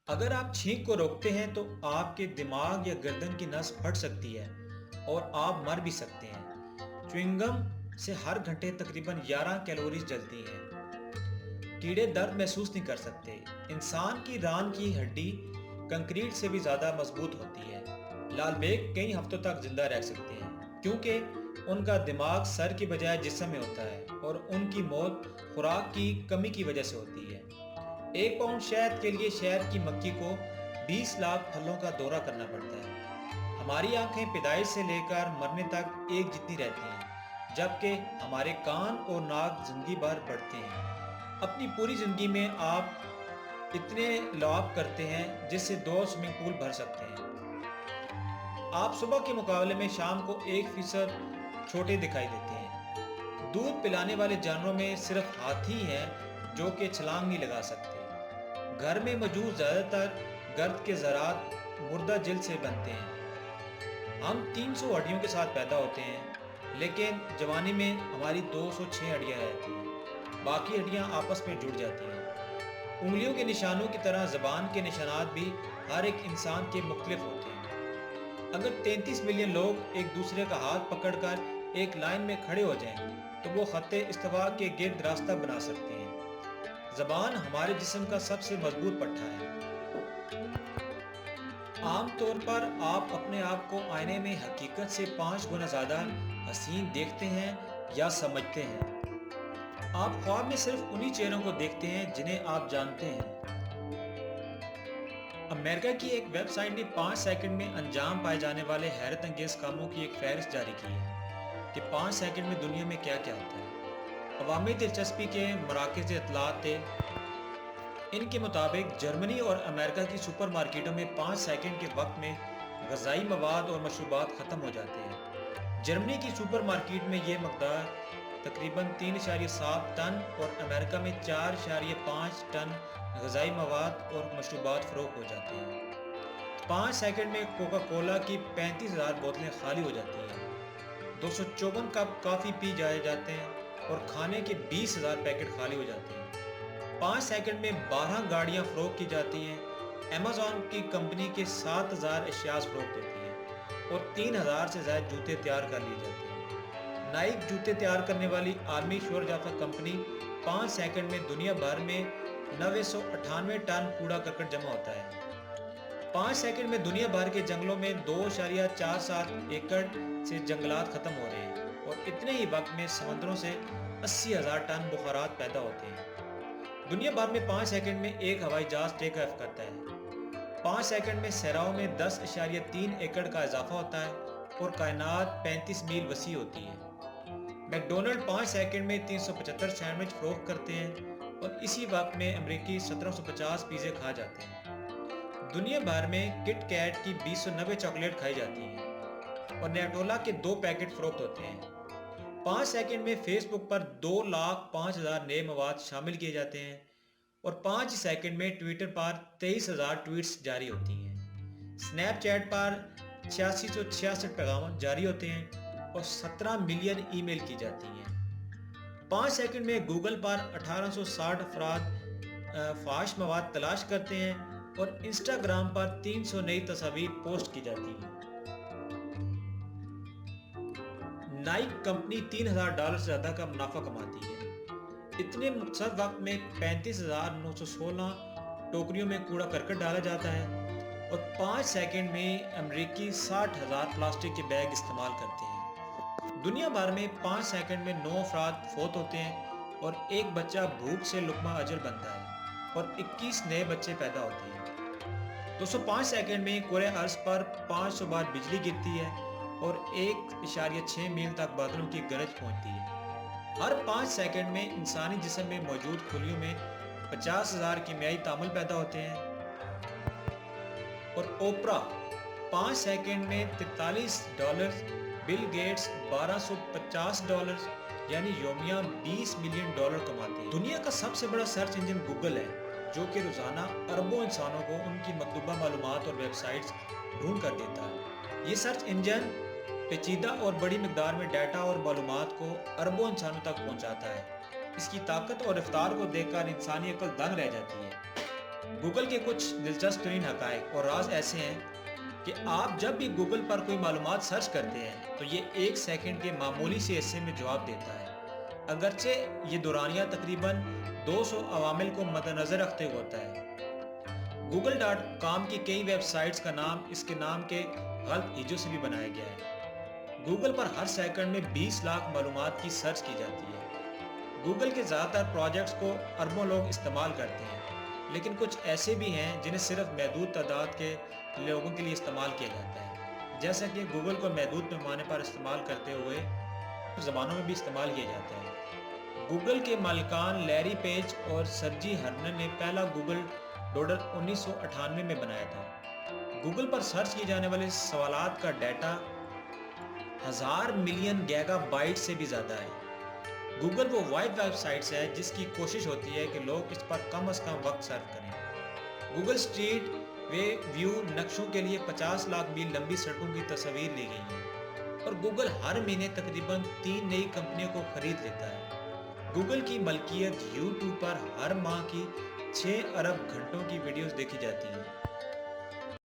اگر آپ چھینک کو روکتے ہیں تو آپ کے دماغ یا گردن کی نس پھٹ سکتی ہے اور آپ مر بھی سکتے ہیں۔ چوئنگم سے ہر گھنٹے تقریباً 11 کیلوریز جلتی ہیں۔ کیڑے درد محسوس نہیں کر سکتے۔ انسان کی ران کی ہڈی کنکریٹ سے بھی زیادہ مضبوط ہوتی ہے۔ لال بیگ کئی ہفتوں تک زندہ رہ سکتے ہیں کیونکہ ان کا دماغ سر کی بجائے جسم میں ہوتا ہے اور ان کی موت خوراک کی کمی کی وجہ سے ہوتی ہے۔ 1 پاؤنڈ شہد کے لیے شہد کی مکھی کو 20 لاکھ پھلوں کا دورہ کرنا پڑتا ہے۔ ہماری آنکھیں پیدائش سے لے کر مرنے تک ایک جتنی رہتی ہیں، جبکہ ہمارے کان اور ناک زندگی بھر بڑھتے ہیں۔ اپنی پوری زندگی میں آپ اتنے لعاب کرتے ہیں جس سے 2 سوئمنگ پول بھر سکتے ہیں۔ آپ صبح کے مقابلے میں شام کو 1% چھوٹے دکھائی دیتے ہیں۔ دودھ پلانے والے جانوروں میں صرف ہاتھی ہیں جو کہ چھلانگ نہیں لگا سکتے۔ گھر میں موجود زیادہ تر گرد کے ذرات مردہ جلد سے بنتے ہیں۔ ہم 300 ہڈیوں کے ساتھ پیدا ہوتے ہیں، لیکن جوانی میں ہماری 206 ہڈیاں رہتی ہیں۔ باقی ہڈیاں آپس میں جڑ جاتی ہیں۔ انگلیوں کے نشانوں کی طرح زبان کے نشانات بھی ہر ایک انسان کے مختلف ہوتے ہیں۔ اگر 33 ملین لوگ ایک دوسرے کا ہاتھ پکڑ کر ایک لائن میں کھڑے ہو جائیں تو وہ خط استوا کے گرد راستہ بنا سکتے ہیں۔ زبان ہمارے جسم کا سب سے مضبوط پٹھا ہے۔ عام طور پر آپ اپنے آپ کو آئینے میں حقیقت سے 5 گنا زیادہ حسین دیکھتے ہیں یا سمجھتے ہیں۔ آپ خواب میں صرف انہی چہروں کو دیکھتے ہیں جنہیں آپ جانتے ہیں۔ امریکہ کی ایک ویب سائٹ نے 5 سیکنڈ میں انجام پائے جانے والے حیرت انگیز کاموں کی ایک فہرست جاری کی ہے کہ 5 سیکنڈ میں دنیا میں کیا کیا ہوتا ہے۔ عوامی دلچسپی کے مراکز اطلاعات تھے۔ ان کے مطابق جرمنی اور امریکہ کی سپر مارکیٹوں میں 5 سیکنڈ کے وقت میں غذائی مواد اور مشروبات ختم ہو جاتے ہیں۔ جرمنی کی سپر مارکیٹ میں یہ مقدار تقریباً 3.7 ٹن اور امریکہ میں 4.5 ٹن غذائی مواد اور مشروبات فروخت ہو جاتے ہیں۔ 5 سیکنڈ میں کوکا کولا کی 35,000 بوتلیں خالی ہو جاتی ہیں، 254 کپ کافی پی جائے جاتے ہیں اور کھانے کے 20,000 پیکٹ خالی ہو جاتے ہیں۔ 5 سیکنڈ میں 12 گاڑیاں فروخت کی جاتی ہیں۔ ایمیزون کی کمپنی کے 7,000 اشیاء فروخت ہوتی ہیں اور 3,000 سے زائد جوتے تیار کر لیے جاتے ہیں۔ نائک جوتے تیار کرنے والی عالمی شہرت یافتہ کمپنی 5 سیکنڈ میں دنیا بھر میں 998 ٹن کوڑا کرکٹ جمع ہوتا ہے۔ 5 سیکنڈ میں دنیا بھر کے جنگلوں میں 2.47 ایکڑ سے جنگلات ختم ہو رہے ہیں اور اتنے ہی وقت میں سمندروں سے 80,000 ٹن بخارات پیدا ہوتے ہیں۔ دنیا بھر میں 5 سیکنڈ میں ایک ہوائی جہاز ٹیک آف کرتا ہے۔ 5 سیکنڈ میں صحراؤں میں 10.3 ایکڑ کا اضافہ ہوتا ہے اور کائنات 35 میل وسیع ہوتی ہے۔ میکڈونلڈ 5 سیکنڈ میں 375 سینڈوچ فروخت کرتے ہیں اور اسی وقت میں امریکی 1750 پیزے کھا جاتے ہیں۔ دنیا بھر میں کٹ کیٹ کی 290 چاکلیٹ کھائی جاتی ہیں اور نیوٹولا کے 2 پیکٹ فروخت ہوتے ہیں۔ 5 سیکنڈ میں فیس بک پر 2,05,000 نئے مواد شامل کیے جاتے ہیں اور 5 سیکنڈ میں ٹویٹر پر 23,000 ٹویٹس جاری ہوتی ہیں۔ سنیپ چیٹ پر 8666 پیغام جاری ہوتے ہیں اور 17 ملین ای میل کی جاتی ہیں۔ 5 سیکنڈ میں گوگل پر 1860 افراد فحش مواد تلاش کرتے ہیں اور انسٹاگرام پر 300 نئی تصاویر پوسٹ کی جاتی ہیں۔ نائک کمپنی $3,000 سے زیادہ کا منافع کماتی ہے۔ اتنے مختصر وقت میں 35,916 ٹوکریوں میں کوڑا کرکٹ ڈالا جاتا ہے اور 5 سیکنڈ میں امریکی 60,000 پلاسٹک کے بیگ استعمال کرتے ہیں۔ دنیا بھر میں 5 سیکنڈ میں 9 افراد فوت ہوتے ہیں اور ایک بچہ بھوک سے لقمہ اجل بنتا ہے اور 21 نئے بچے پیدا ہوتے ہیں۔ 205 سیکنڈ میں کرۂ ارض پر 500 بار بجلی گرتی ہے اور 1.6 میل تک بادلوں کی گرج پہنچتی ہے۔ ہر 5 سیکنڈ میں انسانی جسم میں موجود خلیوں میں 50,000 کیمیائی تعامل پیدا ہوتے ہیں۔ اور اوپرا 5 سیکنڈ میں $43، بل گیٹس $1250 یعنی یومیہ $20 ملین کماتے ہیں۔ دنیا کا سب سے بڑا سرچ انجن گوگل ہے، جو کہ روزانہ اربوں انسانوں کو ان کی مطلوبہ معلومات اور ویب سائٹس ڈھونڈ کر دیتا ہے۔ یہ سرچ انجن پیچیدہ اور بڑی مقدار میں ڈیٹا اور معلومات کو اربوں انسانوں تک پہنچاتا ہے۔ اس کی طاقت اور رفتار کو دیکھ کر انسانی عقل دنگ رہ جاتی ہے۔ گوگل کے کچھ دلچسپ ترین حقائق اور راز ایسے ہیں کہ آپ جب بھی گوگل پر کوئی معلومات سرچ کرتے ہیں تو یہ 1 سیکنڈ کے معمولی سے حصے میں جواب دیتا ہے، اگرچہ یہ دورانیہ تقریباً 200 عوامل کو مد نظر رکھتے ہوئے ہوتا ہے۔ گوگل ڈاٹ کام کی کئی ویب سائٹس کا نام اس کے نام کے غلط ہجوں سے بھی بنایا گیا ہے۔ گوگل پر ہر سیکنڈ میں 20 لاکھ معلومات کی سرچ کی جاتی ہے۔ گوگل کے زیادہ تر پروجیکٹس کو اربوں لوگ استعمال کرتے ہیں، لیکن کچھ ایسے بھی ہیں جنہیں صرف محدود تعداد کے لوگوں کے لیے استعمال کیا جاتا ہے، جیسا کہ گوگل کو محدود پیمانے پر استعمال کرتے ہوئے زبانوں میں بھی استعمال کیا جاتا ہے۔ گوگل کے مالکان لیری پیج اور سرجی ہرنن نے پہلا گوگل ڈوڈل 1998 میں بنایا تھا۔ گوگل پر سرچ کی جانے والے سوالات کا ڈیٹا 1000 ملین گیگا بائٹ سے بھی زیادہ ہے۔ گوگل وہ ویب سائٹس ہے جس کی کوشش ہوتی ہے کہ لوگ اس پر کم از کم وقت صرف کریں۔ گوگل اسٹریٹ ویو نقشوں کے لیے 50 لاکھ میل لمبی سڑکوں کی تصاویر لی گئی ہیں، اور گوگل ہر مہینے تقریباً 3 نئی کمپنیوں کو خرید لیتا ہے۔ گوگل کی ملکیت یوٹیوب پر ہر ماہ کی 6 ارب گھنٹوں کی ویڈیوز دیکھی جاتی ہیں۔